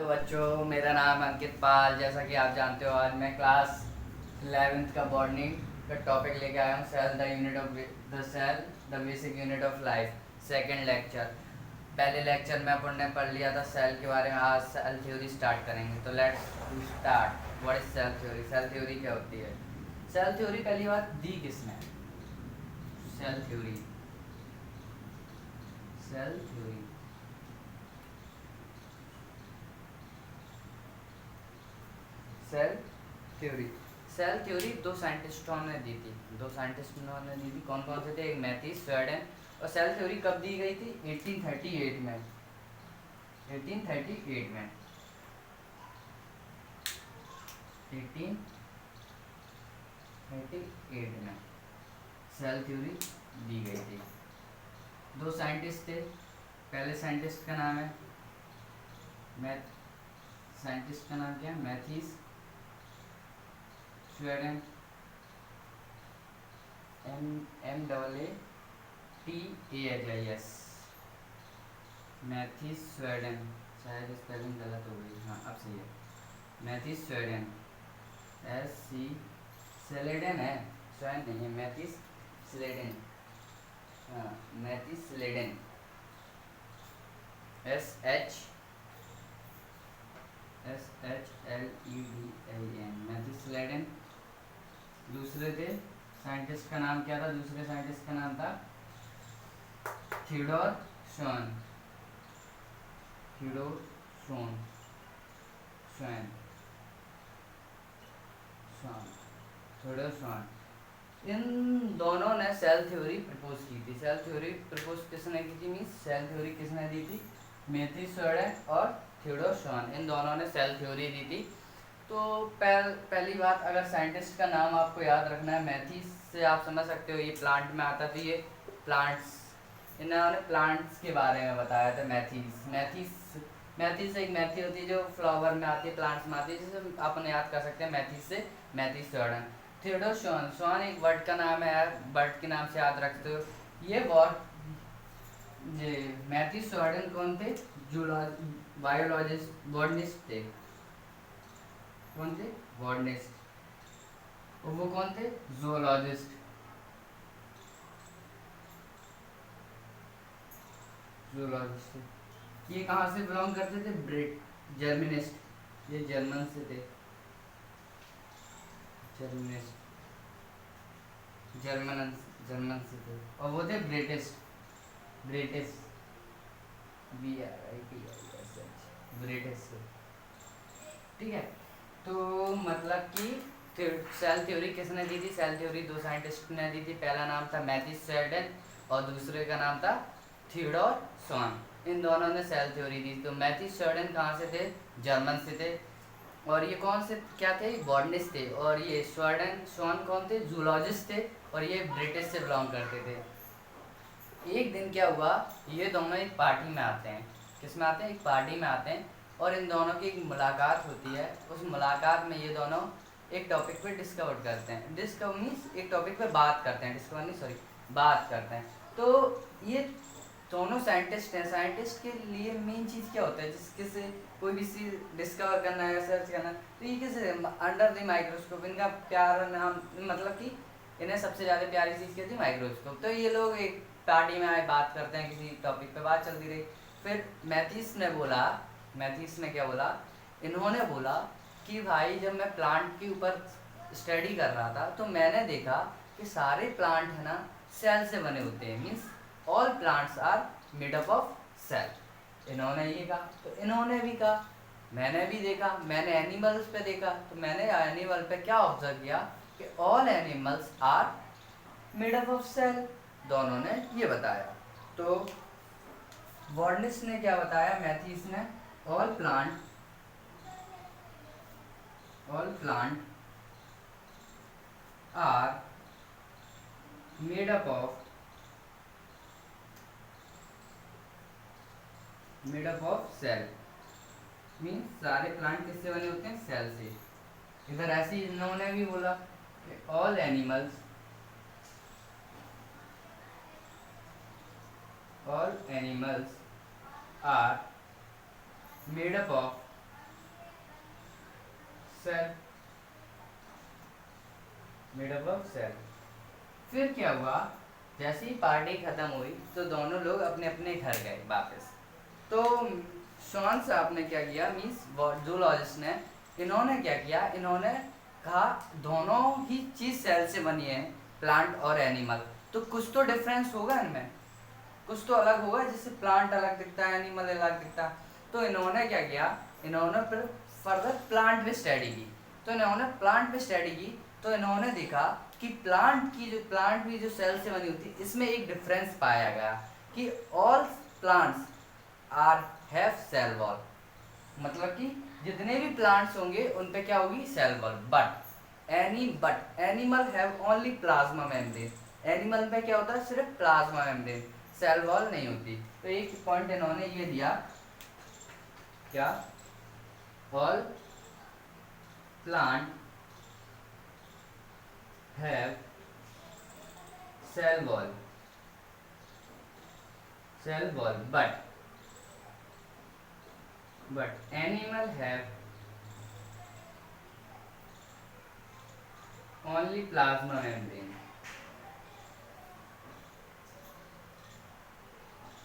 बच्चों, मेरा नाम अंकित पाल। जैसा कि आप जानते हो, आज मैं क्लास 11th का बॉटनी का टॉपिक लेके आया हूँ। Cell the unit of the cell, the basic unit of life, second lecture. पहले लेक्चर में अपन ने पढ़ लिया था सेल के बारे में। आज सेल थ्योरी स्टार्ट करेंगे। तो let's start. What is cell theory? Cell theory क्या होती है? सेल थ्योरी पहली बात दी किसने? Cell theory, cell theory cell theory cell theory दो साइंटिस्टों ने दी थी। कौन कौन से थे? एक मैथ्यूस, स्वेडेन। और सेल थ्योरी कब दी गई थी? 1838 में। 1838 में 1838 में सेल थ्योरी दी गई थी। दो साइंटिस्ट थे। पहले साइंटिस्ट का नाम है साइंटिस्ट का नाम क्या है? Mathews, Sweden, MAATAIS, Mathews Sweden. शायद स्पेलिंग गलत हो गई। हाँ, अब सही है। मैथ्यूस स्वेडेन, SC स्लेडेन है, स्वेन नहीं है। मैथ्यूस स्लेडेन, हाँ, Matthias Schleiden, SHLEDIN, Matthias Schleiden. दूसरे थे साइंटिस्ट का नाम क्या था? दूसरे साइंटिस्ट का नाम था Theodor Schwann. Theodor Schwann Schwann Schwann Theodor Schwann. इन दोनों ने सेल थ्योरी प्रपोज की थी। सेल थ्योरी प्रपोज किसने की थी? मीन्स सेल थ्योरी किसने दी थी? मैथ्यूस स्वेडेन और थियोडोर शॉन, इन दोनों ने सेल थ्योरी दी थी। तो पहली बात, अगर साइंटिस्ट का नाम आपको याद रखना है, मैथ्यूस से आप समझ सकते हो ये प्लांट में आता था। ये प्लांट्स, इन्होंने प्लांट्स के बारे में बताया था। मैथ्यूस एक मैथी होती है जो फ्लावर में आती है, प्लांट्स में आती है, जिसे अपन याद कर सकते हैं मैथ्यूस से। मैथ्यूस स्वेडेन। थियोडोर शॉन, शॉन एक वर्ड का नाम है यार, बर्ड के नाम से याद रखते हो। ये मैथ्यूस स्वेडेन कौन थे? बायोलॉजिस्ट, बॉटनिस्ट थे। कौन थे? बॉटनिस्ट। और वो कौन थे? जूलॉजिस्ट। जूलॉजिस्ट। ये कहाँ से बिलोंग करते थे? जर्मनिस्ट। ये जर्मन से थे। जर्मनिस्ट, जर्मन से थे। और वो थे ब्रिटिश। ब्रिटिश, ब्रिटिश से। ठीक है। तो मतलब कि सेल थ्योरी किसने दी थी? सेल थ्योरी दो साइंटिस्ट ने दी थी। पहला नाम था मैथ्यूस स्वेडेन और दूसरे का नाम था थियोडोर शॉन। इन दोनों ने सेल थ्योरी दी। तो मैथ्यूस स्वेडेन कहाँ से थे? जर्मन से थे। और ये कौन से क्या थे? बॉटनिस्ट थे। और ये स्वेडेन शॉन कौन थे? जूलॉजिस्ट थे। और ये ब्रिटिश से बिलोंग करते थे। एक दिन क्या हुआ, ये दोनों एक पार्टी में आते हैं। किस में आते हैं? एक पार्टी में आते हैं। और इन दोनों की एक मुलाकात होती है। उस मुलाकात में ये दोनों एक टॉपिक पे डिस्कवर करते हैं। डिस्कवर मीन्स एक टॉपिक पे बात करते हैं। डिस्कवर नहीं, सॉरी, बात करते हैं। तो ये दोनों साइंटिस्ट हैं। साइंटिस्ट के लिए मेन चीज़ क्या होता है? जिसके से कोई भी चीज़ डिस्कवर करना है, रिसर्च करना है, तो ये किसे? Under the microscope. इनका प्यारा नाम, मतलब कि इन्हें सबसे ज़्यादा प्यारी चीज़ क्या थी? माइक्रोस्कोप। तो ये लोग एक पार्टी में आए, बात करते हैं, किसी टॉपिक पे बात चलती रही। फिर मैथ्यूस ने क्या बोला? इन्होंने बोला कि भाई, जब मैं प्लांट के ऊपर स्टडी कर रहा था तो मैंने देखा कि सारे प्लांट है ना सेल से बने होते हैं। Means all plants are made up of cell. इन्होंने ये कहा। तो इन्होंने भी कहा, मैंने भी देखा। मैंने एनिमल्स पे देखा, तो मैंने एनिमल पे क्या ऑब्जर्व किया कि all animals are made up of cell. दोनों ने ये बताया। तो बॉटनिस्ट ने क्या बताया? मैथ्यूस ने all plant are made up of cell. Means सारे प्लांट किससे बने होते हैं? सेल से। इधर ऐसे ही इन्होंने भी बोला कि all animals are made up of cell, made up of cell. फिर क्या हुआ, जैसे ही पार्टी खत्म हुई तो दोनों लोग अपने अपने घर गए वापस। तो शॉन साहब ने क्या किया, मीन्स जूलॉजिस्ट ने, इन्होंने क्या किया, इन्होंने कहा दोनों ही चीज सेल से बनी है, प्लांट और एनिमल, तो कुछ तो डिफरेंस होगा इनमें, कुछ तो अलग होगा, जिससे प्लांट अलग दिखता है, एनिमल अलग दिखता है। तो इन्होंने क्या किया, इन्होंने फिर फर्दर प्लांट पे स्टडी की। तो इन्होंने प्लांट पे स्टडी की तो इन्होंने देखा कि प्लांट भी जो सेल से बनी होती है, इसमें एक डिफरेंस पाया गया कि all plants are have cell wall, मतलब कि जितने भी प्लांट्स होंगे उन पे क्या होगी, cell wall. But animal have only plasma membrane, animal पे क्या होता है, सिर्फ प्लाज्मा मेम्ब्रेन, सेल वॉल नहीं होती। तो एक पॉइंट इन्होंने ये दिया, क्या, all plant have cell wall but animal have only plasma membrane,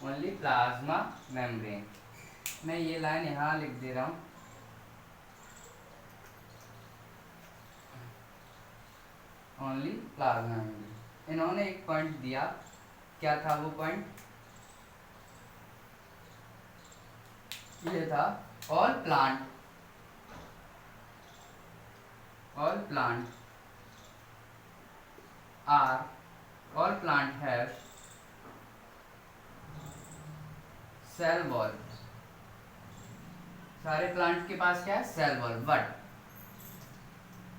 only plasma membrane। मैं ये लाइन यहाँ लिख दे रहा हूँ, ओनली प्लाज्मा मेम्ब्रेन। इन्होंने एक पॉइंट दिया, क्या था वो पॉइंट, ये था all plant have cell wall, सारे प्लांट के पास क्या है, cell wall.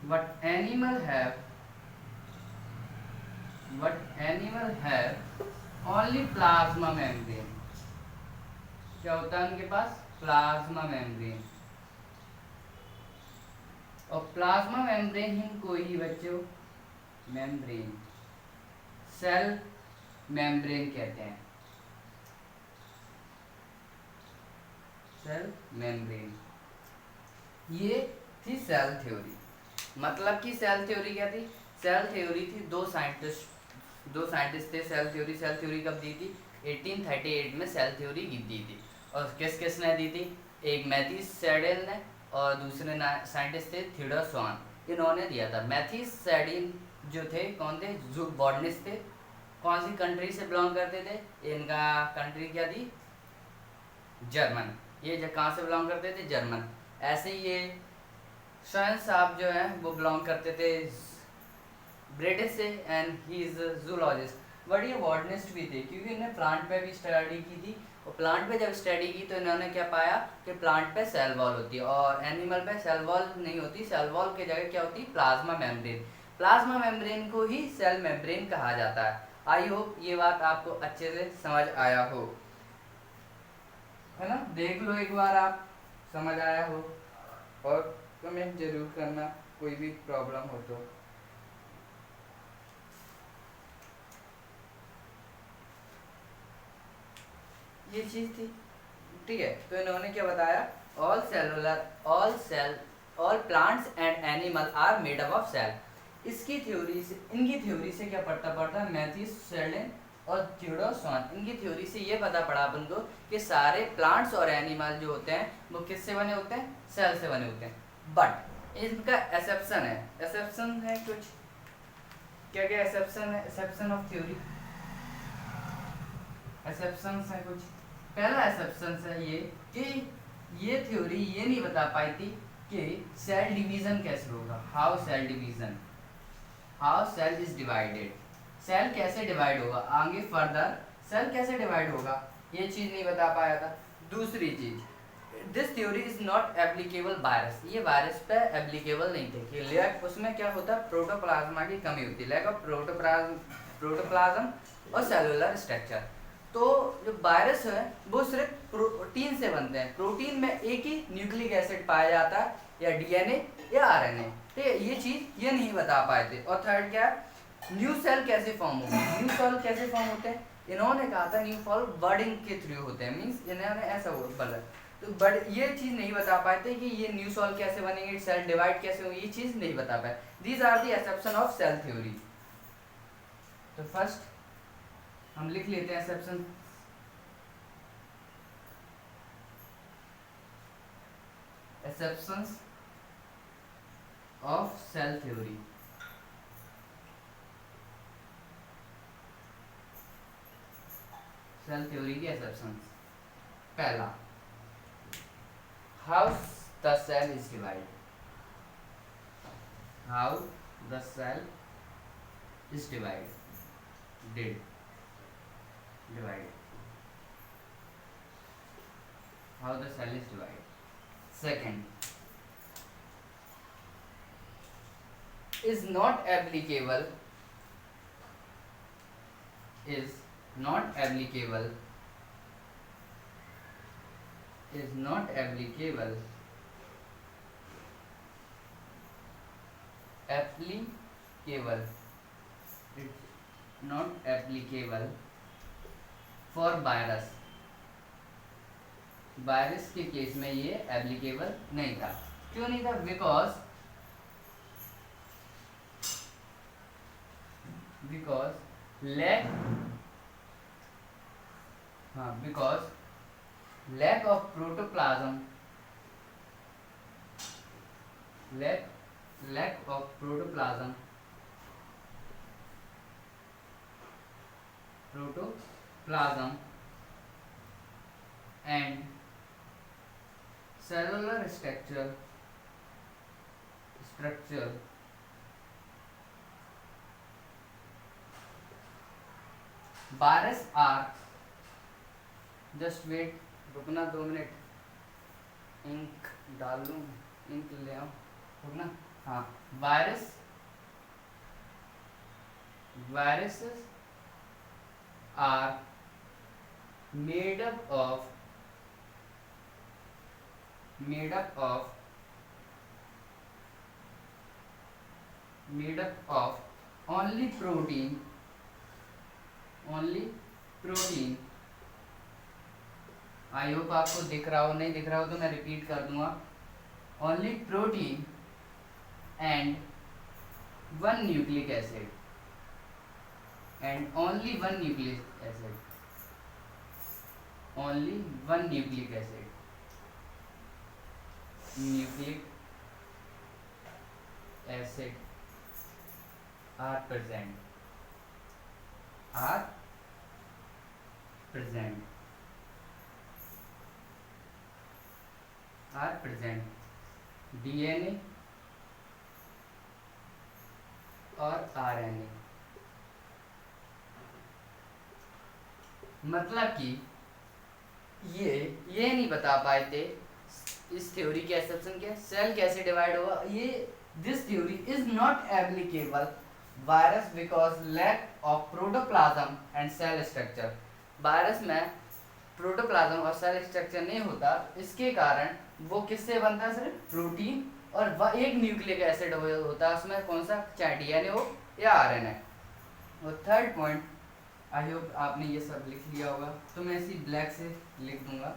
But animal have only plasma membrane, क्या होता है उनके पास, प्लाज्मा मेम्ब्रेन। और प्लाज्मा मेम्ब्रेन ही कोई ही बच्चों मेम्ब्रेन, सेल मेम्ब्रेन कहते हैं, सेल मेम्ब्रेन। ये थी सेल थ्योरी। मतलब कि सेल थ्योरी क्या थी, सेल थ्योरी थी, दो साइंटिस्ट थे। सेल थ्योरी कब दी थी, 1838 में सेल थ्योरी दी थी। और किसने दी थी, एक मैथ्यूस सैडेल ने, और दूसरे साइंटिस्ट थे थियोडोर स्वान, इन्होंने दिया था। मैथ्यूस सैडेल जो थे कौन थे, जो बॉटनिस्ट थे, कौन सी कंट्री से बिलोंग करते थे, इनका कंट्री क्या थी, जर्मन। ये कहाँ से बिलोंग करते थे, जर्मन। ऐसे ही ये शॉन साहब जो है वो बिलोंग करते थे ब्रिटिश से, and he is zoologist. But ये बॉटनिस्ट भी थे, क्योंकि इन्होंने प्लांट पे भी स्टडी की थी। और प्लांट पे जब स्टडी की तो इन्होंने क्या पाया कि प्लांट पे सेल वॉल होती है, और एनिमल पे सेल वॉल नहीं होती। सेल वॉल की जगह क्या होती है, प्लाज्मा मेम्ब्रेन। प्लाज्मा मेम्ब्रेन को ही सेल मेम्ब्रेन कहा जाता है। आई होप ये बात आपको अच्छे से समझ आया हो, है ना। देख लो एक बार, आप समझ आया हो, और कमेंट जरूर करना कोई भी प्रॉब्लम हो तो। ये चीज थी, ठीक है। तो इन्होंने क्या बताया, all plants and animal are made up of cell. इनकी थ्योरी से क्या पड़ता मैथ्यूस सैडेल और थियोडोर स्वान, इनकी थ्योरी से ये पता पड़ा अपन को कि सारे प्लांट्स और एनिमल जो होते हैं वो किससे बने होते हैं, सेल से बने होते हैं। बट इनका एक्सेप्शन है कुछ, क्या एक्सेप्शन ऑफ थ्योरी, एक्सेप्शंस है कुछ। पहला एक्सेप्शन है ये कि ये थ्योरी ये नहीं बता पाई थी कि सेल डिवीजन कैसे होगा, how cell is divided, cell कैसे डिवाइड होगा, आगे फर्दर सेल कैसे डिवाइड होगा, ये चीज नहीं बता पाया था। दूसरी चीज, this theory is not applicable virus, ये वायरस पे एप्लीकेबल नहीं थे कि लैक उसमें क्या होता है, प्रोटोप्लाज्मा की कमी होती है, लैक ऑफ प्रोटोप्लाज्म और सेलुलर स्ट्रक्चर। तो जो वायरस है वो सिर्फ प्रोटीन से बनते हैं, प्रोटीन में एक ही न्यूक्लिक एसिड पाया जाता है, या डीएनए या आरएनए। ठीक है, ये चीज ये नहीं बता पाए थे। और थर्ड क्या है, न्यू सेल कैसे फॉर्म होते हैं, न्यू सेल कैसे फॉर्म होते हैं, इन्होंने कहा था न्यू सेल बर्डिंग के थ्रू होते हैं, मीन्स इन्होंने ऐसा बोला तो बट ये चीज़ नहीं बता पाते कि ये न्यू सेल कैसे बनेंगे, सेल डिवाइड कैसे होंगे, ये चीज़ नहीं बता पाए। These are the exception of cell theory. तो फर्स्ट हम लिख लेते हैं exception. Exceptions of cell theory. Cell theory की एक्सेप्शंस। पहला, how the cell is divide. How the cell is divide. How the cell is divided. Second, is not applicable. Is not applicable. Is not applicable. Applicable. It's not applicable for virus. Virus के case में ये applicable नहीं था। क्यों नहीं था? Because lack lack of protoplasm, lack of protoplasm and cellular structure virus are, just wait, रुकना 2 minute, ink डाल लूँ, इंक ले आओ, रुकना। हाँ, viruses are made up of only protein, I hope आपको दिख रहा हो, नहीं दिख रहा हो तो मैं रिपीट कर दूंगा। Only protein and one nucleic acid, only one nucleic acid, are present, DNA और RNA। मतलब कि ये नहीं बता पाए थे इस थ्योरी के एक्सेप्शन के, सेल कैसे डिवाइड होगा। ये this theory is not applicable virus because lack of protoplasm and cell structure. Virus में प्रोटोप्लाज्म और सेल स्ट्रक्चर नहीं होता, इसके कारण वो किससे बनता है? सिर्फ प्रोटीन और एक न्यूक्लिक एसिड होता है उसमें, कौन सा? चाहे डीएनए हो या आरएनए। और थर्ड पॉइंट, आई होप आपने ये सब लिख लिया होगा, तो मैं इसी ब्लैक से लिख दूंगा,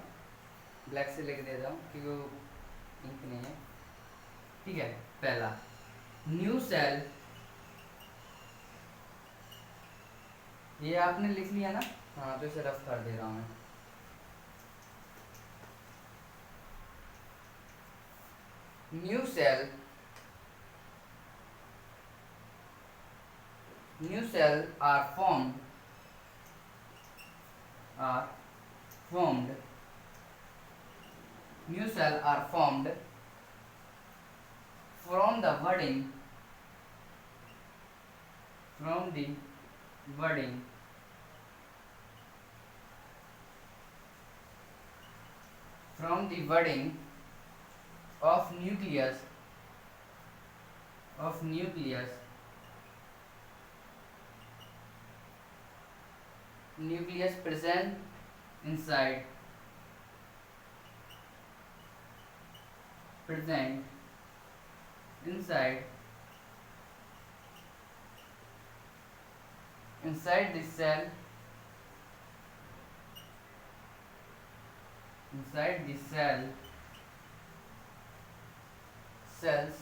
ब्लैक से लिख देता हूँ क्योंकि वो इंक नहीं है। ठीक है, पहला, न्यू सेल, ये आपने लिख लिया ना? हाँ, तो इसे रफ कर दे रहा हूँ मैं। New cell are formed new cell are formed from the budding of nucleus present inside the cell inside the cells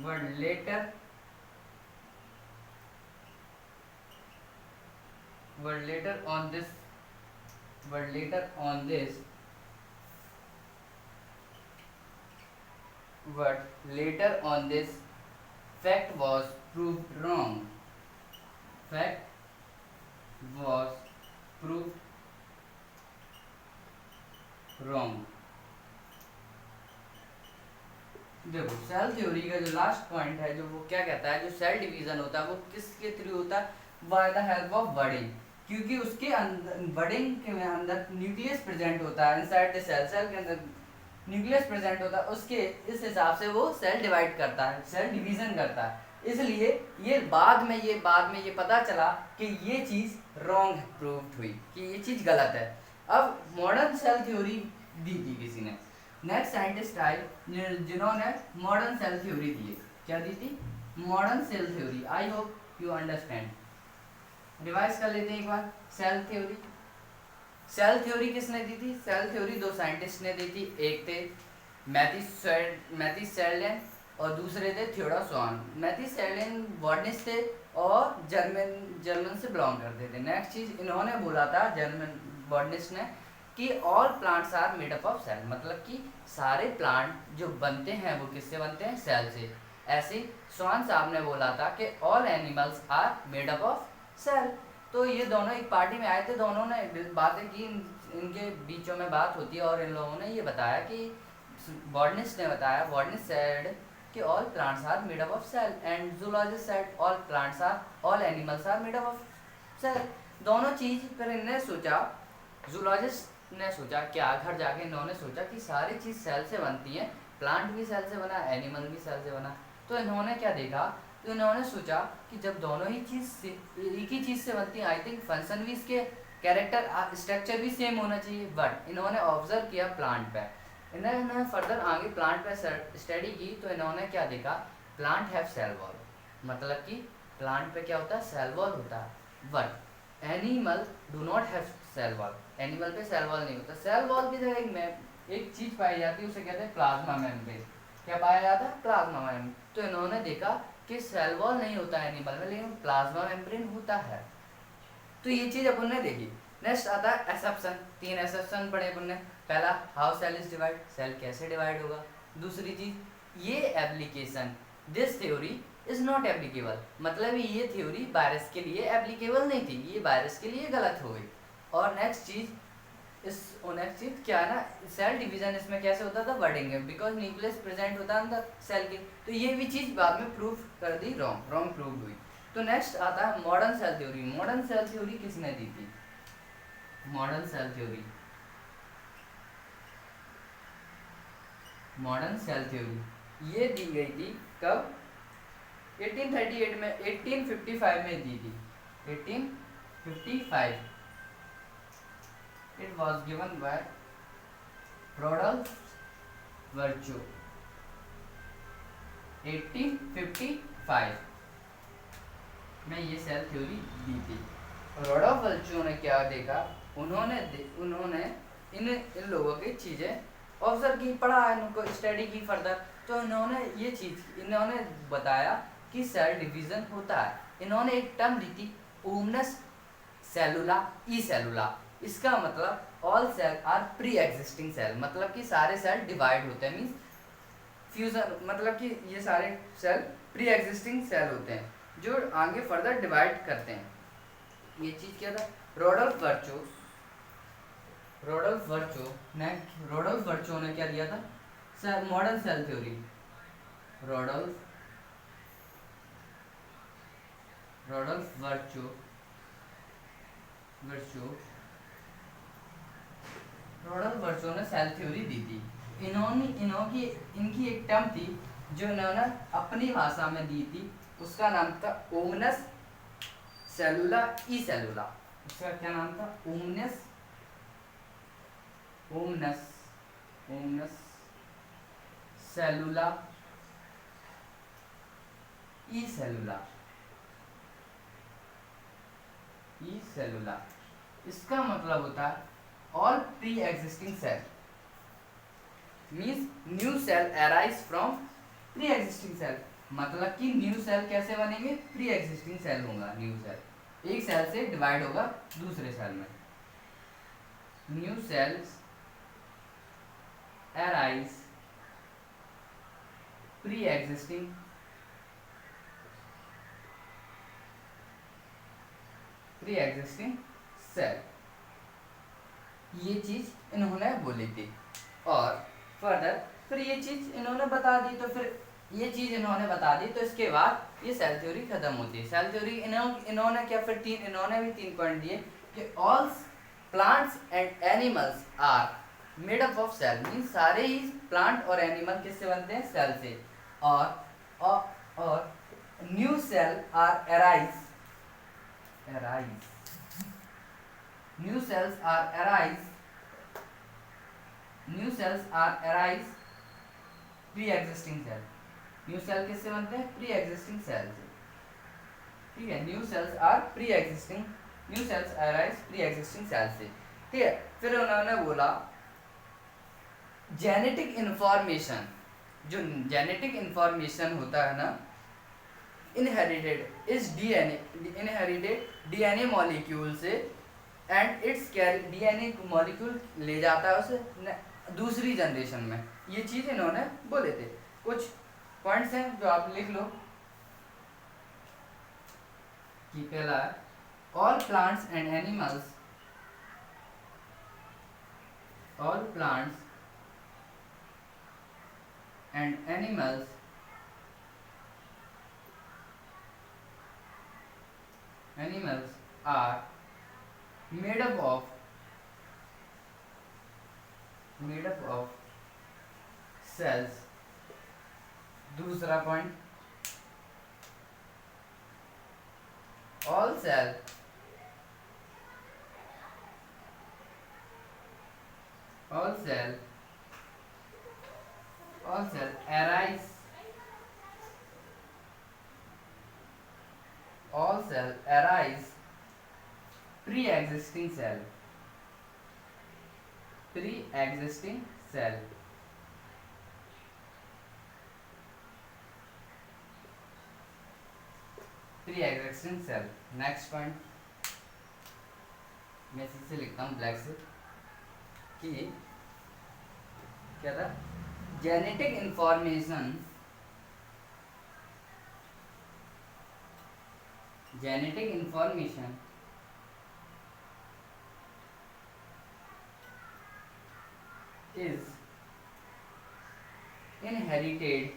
were later were later on this were later on this but later on this fact was proved wrong. Fact was proved wrong. देखो cell theory का जो last point है, जो वो क्या कहता है, जो सेल डिवीजन होता है वो किसके थ्रू होता है, by the help of budding, क्योंकि उसके अंदर बडिंग के अंदर न्यूक्लियस प्रेजेंट होता है, इनसाइड द सेल के अंदर न्यूक्लियस प्रेजेंट होता है, उसके इस हिसाब से वो सेल डिवाइड करता है, सेल डिवीजन करता है। इसलिए ये बाद में ये पता चला कि ये चीज़ रॉन्ग प्रूव्ड हुई, कि ये चीज़ गलत है। अब मॉडर्न सेल थ्योरी दी थी किसी ने, नेक्स्ट साइंटिस्ट आए जिन्होंने मॉडर्न सेल थ्योरी दी है। क्या दी थी? Modern cell theory. I hope you understand. Revise कर लेते हैं एक बार। सेल थ्योरी किसने दी थी? सेल थ्योरी दो साइंटिस्ट ने दी थी, एक थे मैथ्यूस सेल्डेन और दूसरे थे थियोडोर स्वान। मैथ्यूस सेल्डेन बॉटनिस्ट थे और जर्मन से बिलोंग करते थे। नेक्स्ट चीज इन्होंने बोला था, जर्मन बॉटनिस्ट ने, कि all plants are made up of cell, मतलब कि सारे प्लांट जो बनते हैं वो किससे बनते हैं? सेल से। ऐसे स्वान साहब ने बोला था कि all animals are made up of cell. तो ये दोनों एक पार्टी में आए थे, दोनों ने बातें की, इनके बीचों में बात होती है और इन लोगों ने ये बताया कि बॉटनिस्ट ने बताया, बॉटनिस्ट सेड कि all plants are made up of cell and zoologist said all animals are made up of cell. दोनों चीज पर इन्होंने सोचा, जूलॉजिस्ट ने सोचा, क्या घर जाके इन्होंने सोचा कि सारी चीज़ सेल से बनती है, प्लांट भी सेल से बना, एनिमल भी सेल से बना। तो इन्होंने क्या देखा, तो इन्होंने सोचा कि जब दोनों ही चीज़ से एक ही चीज़ से बनती है, आई थिंक फंक्शन भी इसके कैरेक्टर स्ट्रक्चर भी सेम होना चाहिए। बट इन्होंने ऑब्जर्व किया प्लांट पे, इन्होंने फर्दर आगे प्लांट पे स्टडी की, तो इन्होंने क्या देखा, प्लांट हैव सेल वॉल, मतलब कि प्लांट पे क्या होता है? सेल वॉल होता है। But animal do not have cell wall, animal पे सेल वॉल नहीं होता। सेल वॉल की जगह एक चीज पाई जाती है, उसे कहते हैं प्लाज्मा मेम्ब्रेन। क्या पाया जाता है? Plasma membrane. तो इन्होंने देखा कि सेल वॉल नहीं होता है एनिमल में, लेकिन प्लाज्मा मेम्ब्रेन होता है। तो ये चीज अपन ने देखी। नेक्स्ट आता है एसेप्शन। 3 एसेप्शन पढ़े अपन ने। पहला, how cell is divide, cell कैसे डिवाइड होगा। दूसरी चीज, ये application, this theory is not applicable, मतलब ये थ्योरी वायरस के लिए एप्लीकेबल नहीं थी, ये वायरस के लिए गलत हो गई। और नेक्स्ट चीज क्या है ना, सेल डिवीजन इसमें कैसे होता था? वर्डिंग है, बिकॉज न्यूक्लियस प्रेजेंट होता है अंदर सेल के। तो ये भी चीज बाद में प्रूव कर दी रॉन्ग प्रूव हुई। तो नेक्स्ट आता है मॉडर्न सेल थ्योरी। मॉडर्न सेल थ्योरी किसने दी थी? मॉडर्न सेल थ्योरी ये दी गई थी कब? 1838 में, 1855 में दी थी, 1855। It was given by Rodolphe Virchow, 1855 में ये सेल थ्योरी दी थी। रोडोल्फ वर्चो ने क्या देखा, उन्होंने इन लोगों की चीज़ें ऑब्जर्व की, पढ़ा, इनको स्टडी की फर्दर। तो इन्होंने बताया कि सेल डिवीजन होता है। इन्होंने एक टर्म दी थी, ओमनस सेलुला ई सेलुला। इसका मतलब all cell are pre existing cell, मतलब कि सारे सेल डिवाइड होते हैं, मीन्स फ्यूजन, मतलब कि ये सारे सेल प्री एग्जिस्टिंग सेल होते हैं जो आगे फर्दर डिवाइड करते हैं। ये चीज क्या था? रोडोल्फ वर्चो ने क्या दिया था? Modern cell theory. Rudolf Virchow ने सेल थ्योरी दी थी। इनकी एक टर्म थी जो इन्होंने अपनी भाषा में दी थी, उसका नाम था ओमनस सेलुला ई सेलुला। उसका क्या नाम था? ओमनस सेलुला ई सेलुला। इसका मतलब होता है all pre existing cell, means new cell arise from pre existing cell. मतलब कि न्यू सेल कैसे बनेंगे, प्री एग्जिस्टिंग सेल होगा। न्यू सेल एक सेल से डिवाइड होगा दूसरे सेल में। New cells arise pre existing cell, ये चीज इन्होंने बोली थी। और फर्दर फिर ये चीज इन्होंने बता दी, तो फिर ये चीज इन्होंने बता दी, तो इसके बाद ये सेल थ्योरी खत्म होती है। सेल थ्योरी इन्होंने क्या फिर इन्होंने भी 3 पॉइंट दिए कि all plants and animals are made up of cell, means सारे ही प्लांट और एनिमल किससे बनते हैं, सेल से। और new cell are arise new cells are arise pre existing cell. New cell किससे बनते हैं, प्री एग्जिस्टिंग सेल से। ठीक है, new cells arise pre existing cell से। ठीक है, फिर उन्होंने बोला जेनेटिक इंफॉर्मेशन, जो जेनेटिक इंफॉर्मेशन होता है ना, इनहेरिटेड डीएनए मॉलिक्यूल से, and it's carry DNA molecule ले जाता है उसे दूसरी जनरेशन में। ये चीज इन्होंने बोले थे। कुछ पॉइंट्स हैं जो आप लिख लो कि पहला all plants and animals are made up of cells। दूसरा point, all cell arise pre-existing cell। Next point मैं इसी से लिखता हूँ ब्लैक से कि क्या था, genetic information is inherited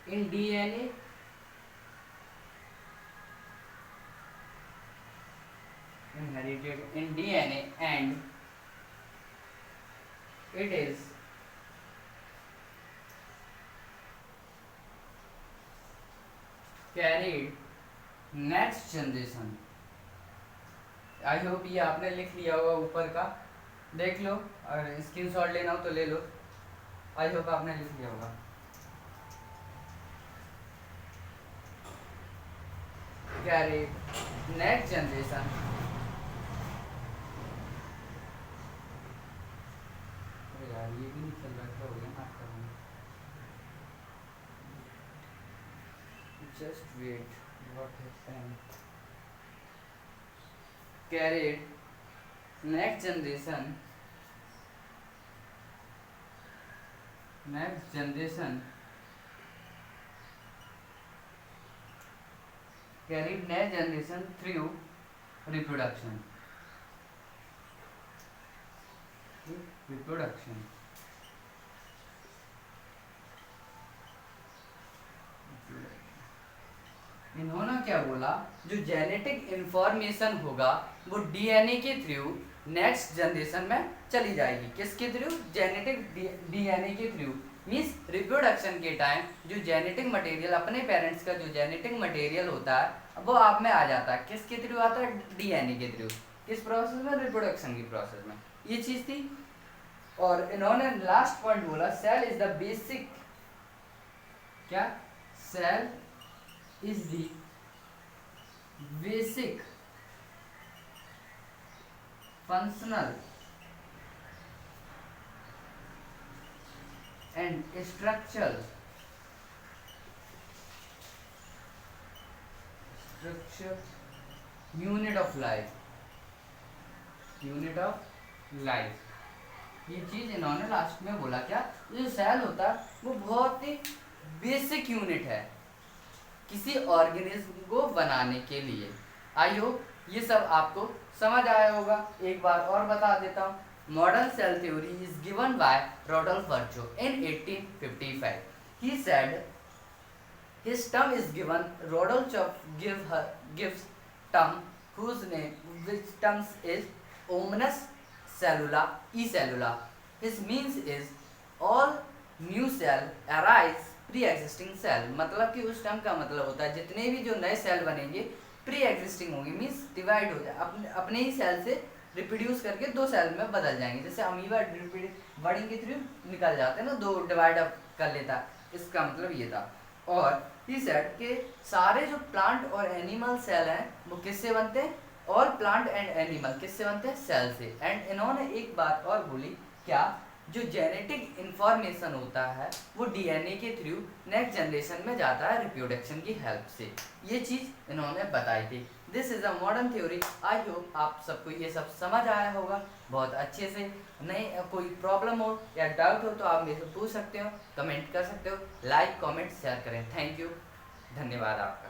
in DNA and it is carried next generation। I hope ये आपने लिख लिया होगा, ऊपर का देख लो, और स्क्रीनशॉट लेना हो तो ले लो। आई होप आपने लिख लिया होगा। carried next generation यार ये भी नहीं चल रहा, क्या हो गया ना आपका, just wait, what happened, carried next generation through reproduction। इन्होंने क्या बोला, जो जेनेटिक इंफॉर्मेशन होगा वो डीएनए के थ्रू नेक्स्ट जनरेशन में चली जाएगी। किसके थ्रू, जेनेटिक डीएनए के थ्रू, मीन्स रिप्रोडक्शन के टाइम जो जेनेटिक मटेरियल, अपने पेरेंट्स का जो जेनेटिक मटेरियल होता है वो आप में आ जाता है। किसके थ्रू आता है, डीएनए के थ्रू। किस प्रोसेस में, रिप्रोडक्शन की प्रोसेस में। ये चीज थी। और इन्होंने लास्ट पॉइंट बोला, सेल इज द बेसिक, क्या, cell is the basic functional and structural structure unit of life, unit of life. ये चीज इन्होंने लास्ट में बोला क्या, जो सेल होता है वो बहुत ही बेसिक यूनिट है किसी ऑर्गेनिज्म को बनाने के लिए। आई होप ये सब आपको समझ आया होगा। एक बार और बता देता हूँ, modern cell theory is given by Rudolf Virchow in 1855। He said his term is given, Rodolph gives term whose name, which terms is omnis cellula e cellula. His means is all new cell arise pre-existing cell। मतलब कि उस term का मतलब होता है जितने भी जो नए सेल बनेंगे प्री एग्जिस्टिंग होंगे, मीन्स डिवाइड हो जाए अपने ही सेल से रिप्रोड्यूस करके दो सेल में बदल जाएंगे। जैसे अमीबा बर्डिंग के थ्रू निकल जाते हैं ना, दो डिवाइड अप कर लेता है, इसका मतलब ये था। और ही सेड के सारे जो प्लांट और एनिमल सेल हैं वो किससे बनते हैं, ऑल प्लांट एंड एनिमल किससे बनते हैं, सेल से। एंड इन्होंने एक बात और बोली, क्या, जो जेनेटिक इंफॉर्मेशन होता है वो डीएनए के थ्रू नेक्स्ट जनरेशन में जाता है रिप्रोडक्शन की हेल्प से। ये चीज़ इन्होंने बताई थी। This is a modern theory. I hope आप सबको ये सब समझ आया होगा बहुत अच्छे से। नहीं कोई प्रॉब्लम हो या डाउट हो तो आप मेरे से पूछ सकते हो, कमेंट कर सकते हो, लाइक कमेंट शेयर करें। थैंक यू, धन्यवाद आपका।